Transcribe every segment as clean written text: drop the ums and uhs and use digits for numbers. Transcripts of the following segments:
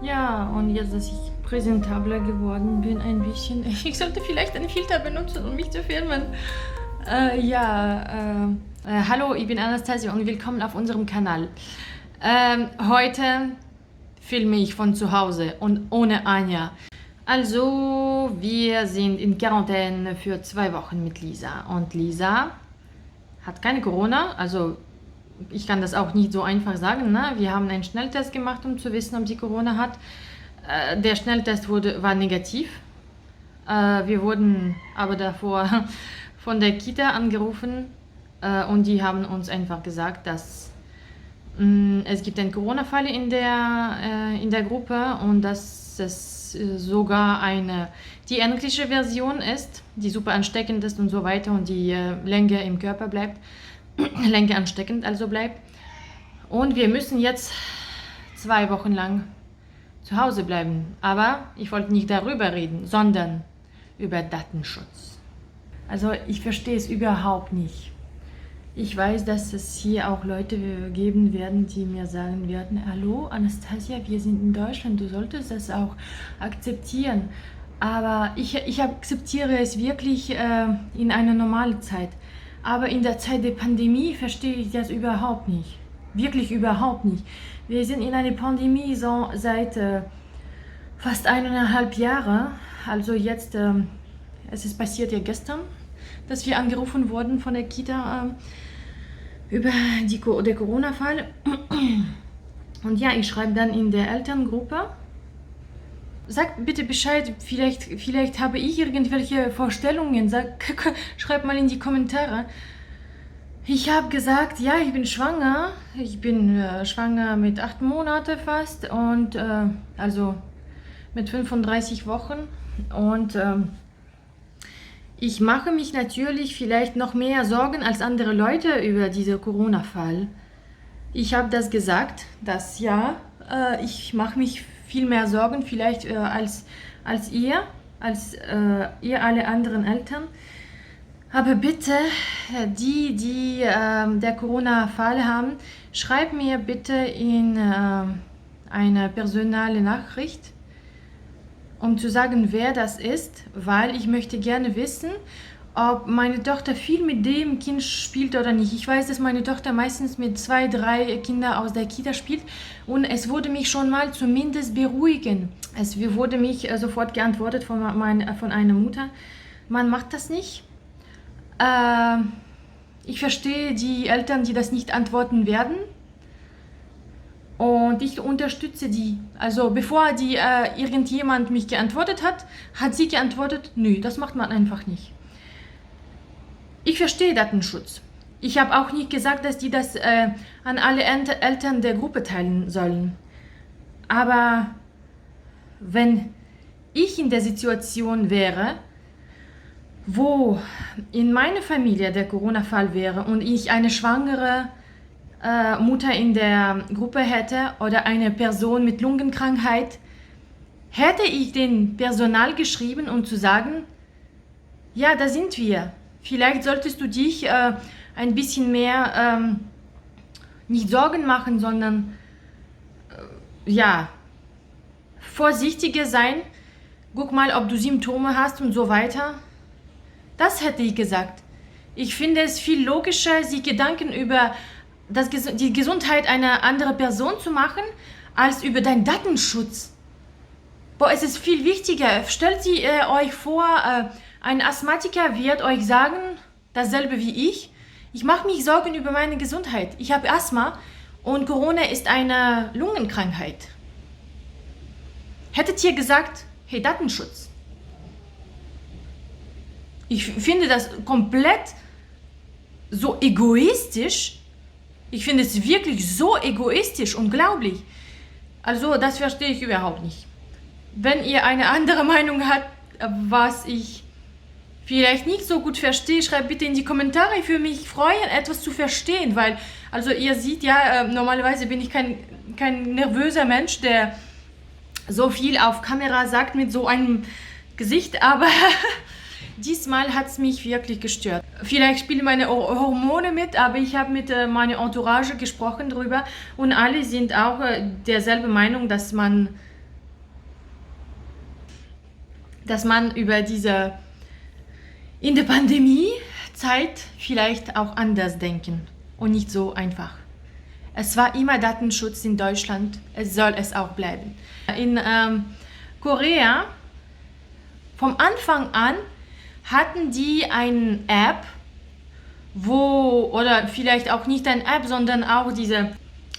Ja, und jetzt, dass ich präsentabler geworden bin, ein bisschen. Ich sollte vielleicht einen Filter benutzen, um mich zu filmen. Hallo, ich bin Anastasia und willkommen auf unserem Kanal. Heute filme ich von zu Hause und ohne Anja. Also, wir sind in Quarantäne für 2 Wochen mit Lisa. Und Lisa hat keine Corona, also ich kann das auch nicht so einfach sagen. Ne? Wir haben einen Schnelltest gemacht, um zu wissen, ob sie Corona hat. Der Schnelltest war negativ. Wir wurden aber davor von der Kita angerufen und die haben uns einfach gesagt, dass es gibt einen Corona-Fall in der Gruppe und dass es sogar die englische Version ist, die super ansteckend ist und so weiter und die länger im Körper bleibt. Länger ansteckend also bleibt. Und wir müssen jetzt 2 Wochen lang zu Hause bleiben. Aber ich wollte nicht darüber reden, sondern über Datenschutz. Also ich verstehe es überhaupt nicht. Ich weiß, dass es hier auch Leute geben werden, die mir sagen werden, hallo Anastasia, wir sind in Deutschland, du solltest das auch akzeptieren. Aber ich akzeptiere es wirklich in einer normalen Zeit. Aber in der Zeit der Pandemie verstehe ich das überhaupt nicht. Wirklich überhaupt nicht. Wir sind in einer Pandemie so seit fast 1,5 Jahren. Also jetzt, es ist passiert ja gestern, dass wir angerufen wurden von der Kita über den Corona-Fall. Und ja, ich schreibe dann in der Elterngruppe. Sagt bitte Bescheid, vielleicht habe ich irgendwelche Vorstellungen. Schreibt mal in die Kommentare. Ich habe gesagt, ja, ich bin schwanger. Ich bin schwanger mit 8 Monaten fast und also mit 35 Wochen. Und ich mache mich natürlich vielleicht noch mehr Sorgen als andere Leute über diesen Corona-Fall. Ich habe das gesagt, dass ja, ich mache mich viel mehr Sorgen vielleicht als ihr alle anderen Eltern. Aber bitte, die der Corona-Fall haben, schreibt mir bitte in eine personale Nachricht, um zu sagen, wer das ist, weil ich möchte gerne wissen, ob meine Tochter viel mit dem Kind spielt oder nicht. Ich weiß, dass meine Tochter meistens mit 2, 3 Kindern aus der Kita spielt und es würde mich schon mal zumindest beruhigen. Es wurde mich sofort geantwortet von einer Mutter, man macht das nicht. Ich verstehe die Eltern, die das nicht antworten werden und ich unterstütze die. Also bevor irgendjemand mich geantwortet hat, hat sie geantwortet, nö, das macht man einfach nicht. Ich verstehe Datenschutz. Ich habe auch nicht gesagt, dass die das an alle Eltern der Gruppe teilen sollen. Aber wenn ich in der Situation wäre, wo in meiner Familie der Corona-Fall wäre und ich eine schwangere Mutter in der Gruppe hätte oder eine Person mit Lungenkrankheit, hätte ich den Personal geschrieben, um zu sagen, ja, da sind wir. Vielleicht solltest du dich ein bisschen mehr nicht Sorgen machen, sondern ja, vorsichtiger sein. Guck mal, ob du Symptome hast und so weiter. Das hätte ich gesagt. Ich finde es viel logischer, sich Gedanken über die Gesundheit einer anderen Person zu machen, als über deinen Datenschutz. Boah, es ist viel wichtiger. Stellt euch vor, ein Asthmatiker wird euch sagen, dasselbe wie ich mache mich Sorgen über meine Gesundheit. Ich habe Asthma und Corona ist eine Lungenkrankheit. Hättet ihr gesagt, hey, Datenschutz. Ich finde das komplett so egoistisch. Ich finde es wirklich so egoistisch, unglaublich. Also das verstehe ich überhaupt nicht. Wenn ihr eine andere Meinung habt, was ich vielleicht nicht so gut verstehe, schreibt bitte in die Kommentare. Ich würde mich freuen, etwas zu verstehen, weil, also ihr seht ja, normalerweise bin ich kein nervöser Mensch, der so viel auf Kamera sagt mit so einem Gesicht, aber diesmal hat es mich wirklich gestört. Vielleicht spielen meine Hormone mit, aber ich habe mit meiner Entourage gesprochen darüber und alle sind auch derselben Meinung, dass man dass man über diese in der Pandemiezeit vielleicht auch anders denken und nicht so einfach. Es war immer Datenschutz in Deutschland, es soll es auch bleiben. In Korea, vom Anfang an, hatten die eine App, oder vielleicht auch nicht eine App, sondern auch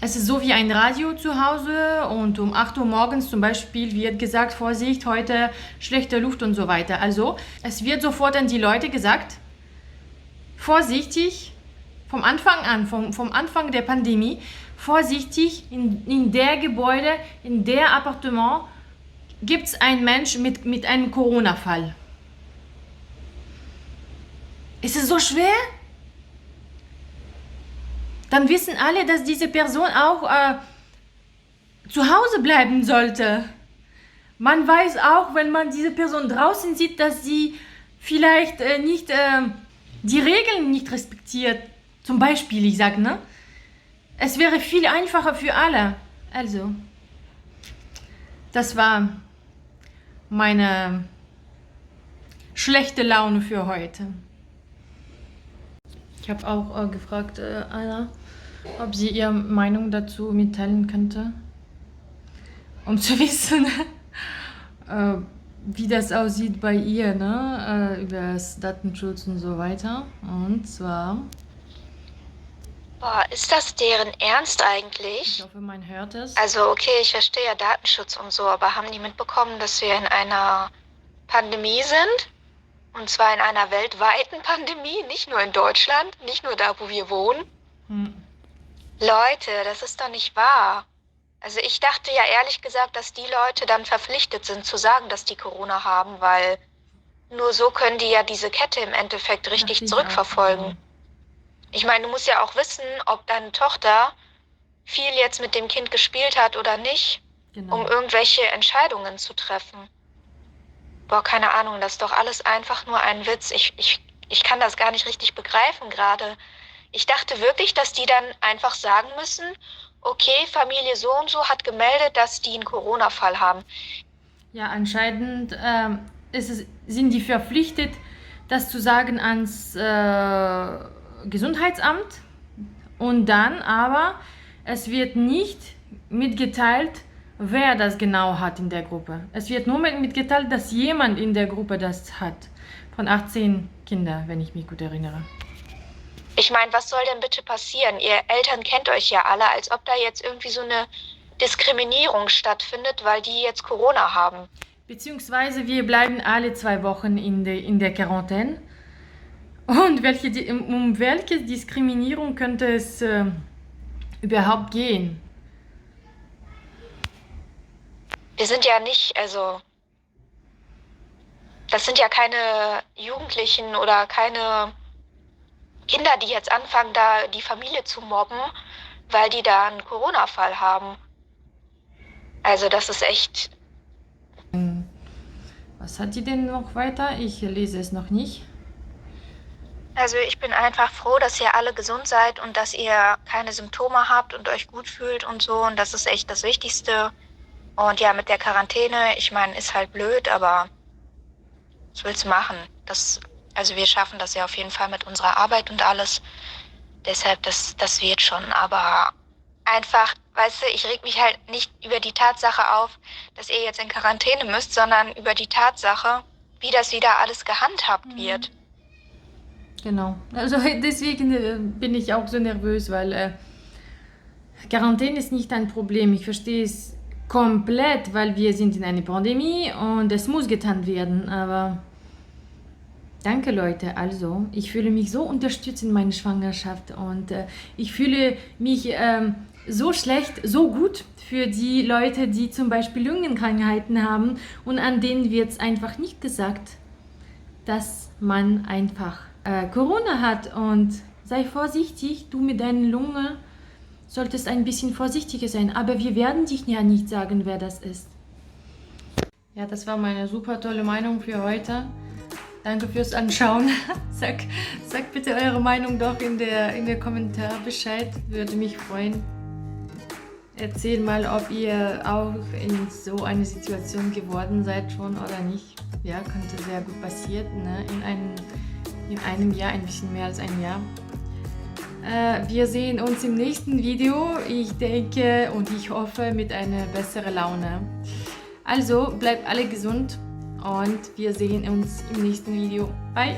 es ist so wie ein Radio zu Hause und um 8 Uhr morgens zum Beispiel wird gesagt, Vorsicht, heute schlechte Luft und so weiter. Also es wird sofort an die Leute gesagt, vorsichtig, vom Anfang an, vom Anfang der Pandemie, vorsichtig, in der Gebäude, in der Appartement gibt es einen Mensch mit einem Corona-Fall. Ist es so schwer? Dann wissen alle, dass diese Person auch zu Hause bleiben sollte. Man weiß auch, wenn man diese Person draußen sieht, dass sie vielleicht nicht die Regeln nicht respektiert. Zum Beispiel, ich sage, ne? Es wäre viel einfacher für alle. Also, das war meine schlechte Laune für heute. Ich habe auch gefragt, Anna, ob sie ihre Meinung dazu mitteilen könnte, um zu wissen, wie das aussieht bei ihr, ne? Über das Datenschutz und so weiter. Und zwar, Boah, ist das deren Ernst ich eigentlich? hoffe, man hört es. Also, okay, ich verstehe ja Datenschutz und so, aber haben die mitbekommen, dass wir in einer Pandemie sind? Und zwar in einer weltweiten Pandemie, nicht nur in Deutschland, nicht nur da, wo wir wohnen. Leute, das ist doch nicht wahr. Also ich dachte ja ehrlich gesagt, dass die Leute dann verpflichtet sind zu sagen, dass die Corona haben, weil nur so können die ja diese Kette im Endeffekt Dachte richtig ich zurückverfolgen. auch. Ich meine, du musst ja auch wissen, ob deine Tochter viel jetzt mit dem Kind gespielt hat oder nicht, Genau. um irgendwelche Entscheidungen zu treffen. Boah, keine Ahnung, das ist doch alles einfach nur ein Witz. Ich kann das gar nicht richtig begreifen gerade. Ich dachte wirklich, dass die dann einfach sagen müssen, okay, Familie so und so hat gemeldet, dass die einen Corona-Fall haben. Ja, anscheinend sind die verpflichtet, das zu sagen ans Gesundheitsamt und dann aber, es wird nicht mitgeteilt, wer das genau hat in der Gruppe. Es wird nur mitgeteilt, dass jemand in der Gruppe das hat. Von 18 Kindern, wenn ich mich gut erinnere. Ich meine, was soll denn bitte passieren? Ihr Eltern kennt euch ja alle, als ob da jetzt irgendwie so eine Diskriminierung stattfindet, weil die jetzt Corona haben. Beziehungsweise wir bleiben alle 2 Wochen in der Quarantäne. Und um welche Diskriminierung könnte es überhaupt gehen? Wir sind ja nicht, also, das sind ja keine Jugendlichen oder keine Kinder, die jetzt anfangen, da die Familie zu mobben, weil die da einen Corona-Fall haben. Also das ist echt, Was hat die denn noch weiter? Ich lese es noch nicht. also ich bin einfach froh, dass ihr alle gesund seid und dass ihr keine Symptome habt und euch gut fühlt und so. Und das ist echt das Wichtigste. Und ja, mit der Quarantäne, ich meine, ist halt blöd, aber was willst du machen? Also wir schaffen das ja auf jeden Fall mit unserer Arbeit und alles. Deshalb, das wird schon. Aber einfach, weißt du, ich reg mich halt nicht über die Tatsache auf, dass ihr jetzt in Quarantäne müsst, sondern über die Tatsache, wie das wieder alles gehandhabt wird. Genau. Also deswegen bin ich auch so nervös, weil Quarantäne ist nicht ein Problem. Ich verstehe es komplett, weil wir sind in einer Pandemie und es muss getan werden. Aber danke Leute. Also ich fühle mich so unterstützt in meiner Schwangerschaft und ich fühle mich so schlecht, so gut für die Leute, die zum Beispiel Lungenkrankheiten haben und an denen wird es einfach nicht gesagt, dass man einfach Corona hat und sei vorsichtig, du mit deinen Lungen solltest ein bisschen vorsichtiger sein, aber wir werden dich ja nicht sagen, wer das ist. Ja, das war meine super tolle Meinung für heute. Danke fürs Anschauen. Sagt bitte eure Meinung doch in der Kommentar Bescheid, würde mich freuen. Erzähl mal, ob ihr auch in so eine Situation geworden seid schon oder nicht. Ja, könnte sehr gut passieren, ne? In einem Jahr, ein bisschen mehr als ein Jahr. Wir sehen uns im nächsten Video. Ich denke und ich hoffe mit einer besseren Laune. Also bleibt alle gesund und wir sehen uns im nächsten Video. Bye!